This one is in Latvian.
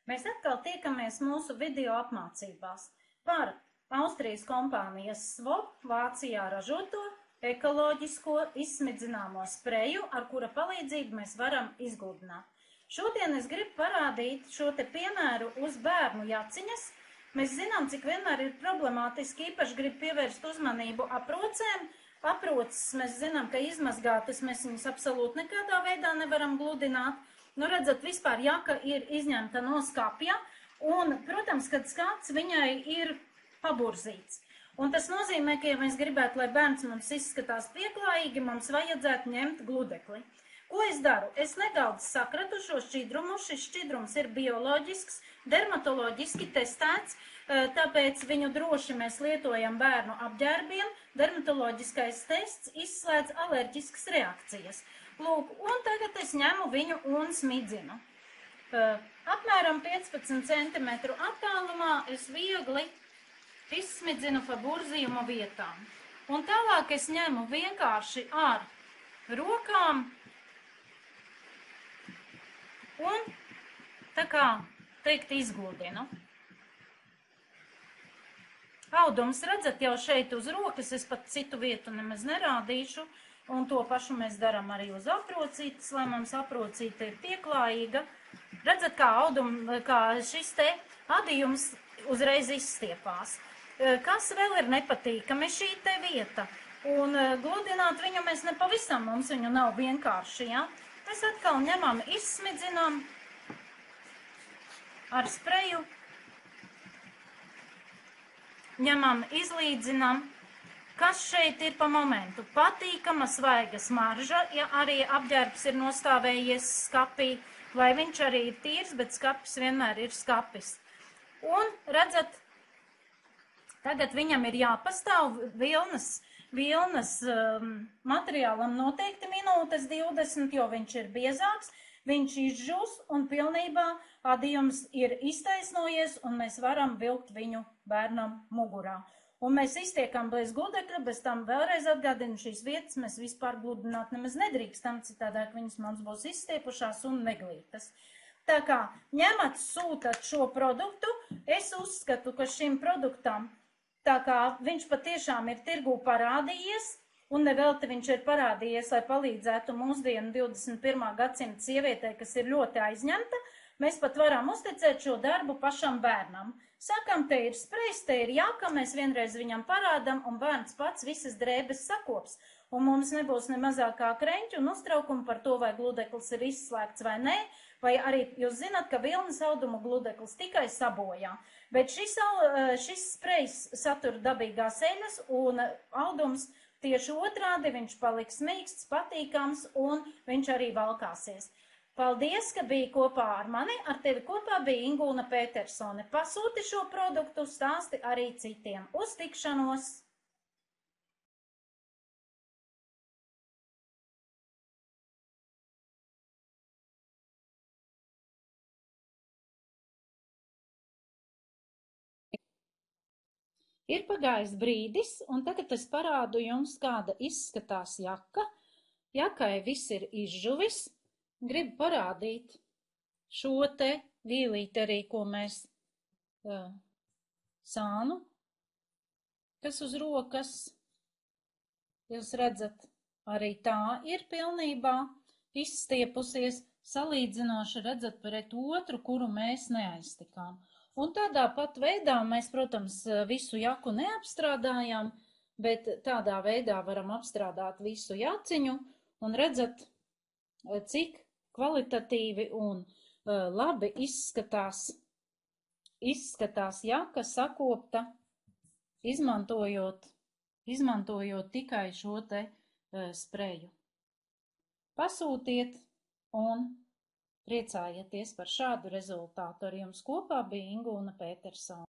Mēs atkal tiekamies mūsu video apmācībās par Austrijas kompānijas SWOP Vācijā ražoto ekoloģisko izsmidzināmo spreju, ar kura palīdzību mēs varam izgludināt. Šodien es gribu parādīt šo te piemēru uz bērnu jaciņas. Mēs zinām, cik vienmēr ir problemātiski, īpaši grib pievērst uzmanību aprocēm. Aproces mēs zinām, ka izmazgātas mēs viņus absolūti nekādā veidā nevaram gludināt. Nu, redzat, vispār jaka ir izņemta no skapja, un, protams, kad skats viņai ir paburzīts. Un tas nozīmē, ka, ja mēs gribētu, lai bērns mums izskatās pieklājīgi, mums vajadzētu ņemt gludekli. Ko es daru? Es nedaudz sakratu šo šķidrumu. Šis šķidrums ir bioloģisks, dermatoloģiski testēts, tāpēc viņu droši mēs lietojam bērnu apģērbiem. Dermatoloģiskais tests izslēdz alerģiskas reakcijas. Lūk, un tagad es ņemu viņu un smidzinu. Apmēram 15 cm attālumā es viegli izsmidzinu pa burzījuma vietām. Un tālāk es ņemu vienkārši ar rokām un tā kā teikt izgludinu. Audums, redzat, jau šeit uz rokas, es pat citu vietu nemaz nerādīšu. Un to pašu mēs darām arī uz aprocītes, lai mums aprocīte ir pieklājīga. Redzat, kā šis te adījums uzreiz izstiepās. Kas vēl ir nepatīkami? Šī te vieta. Un gludināt viņu mēs nepavisam, mums viņu nav vienkārši, ja? Mēs atkal ņemam, izsmidzinām ar spreju. Ņemam, izlīdzinām. Kas šeit ir pa momentu? Patīkama svaiga smarža, ja arī apģērbs ir nostāvējies skapī, lai viņš arī ir tīrs, bet skapis vienmēr ir skapis. Un, redzat, tagad viņam ir jāpastāv vilnas materiālam noteikti minūtes 20, jo viņš ir biezāks, viņš izžūs un pilnībā adījums ir iztaisnojies un mēs varam vilkt viņu bērnam mugurā. Un mēs iztiekam bez gludekļa, bez tam vēlreiz atgādinu šīs vietas, mēs vispār gludināt nemaz nedrīkstam, citādāk viņas mums būs izstiepušās un neglītas. Tā kā ņemat, sūtat šo produktu, es uzskatu, ka šim produktam, tā kā viņš patiešām ir tirgū parādījies, un nevelti viņš ir parādījies, lai palīdzētu mūsdienu 21. gadsimta sievietei, kas ir ļoti aizņemta, mēs pat varam uzticēt šo darbu pašam bērnam. Sakam, te ir sprejs, te ir jaka, mēs vienreiz viņam parādam, un bērns pats visas drēbes sakops. Un mums nebūs ne mazākā kreņķu un uztraukuma par to, vai gludeklis ir izslēgts vai nē, vai arī jūs zināt, ka vilnas auduma gludeklis tikai sabojā. Bet šis sprejs satura dabīgās eļas, un audums tieši otrādi, viņš paliks mīksts, patīkams, un viņš arī valkāsies. Paldies, ka biji kopā ar mani, ar tevi kopā bija Ingūna Petersone. Pasūti šo produktu, stāsti arī citiem. Uz tikšanos! Ir pagājis brīdis, un tagad es parādu jums, kāda izskatās jaka. Jakai viss ir izžuvis. Gribu parādīt šo te vīlīti arī, ko mēs sānu, kas uz rokas, jūs redzat, arī tā ir pilnībā izstiepusies, salīdzinoši redzat pret otru, kuru mēs neaiztikām. Un tādā pat veidā mēs, protams, visu jaku neapstrādājām, bet tādā veidā varam apstrādāt visu jaciņu un redzat, cik kvalitatīvi un labi izskatās jaka sakopta, izmantojot tikai šo te spreju. Pasūtiet un priecājieties par šādu rezultātu. Ar jums kopā bija Ingūna Petersone.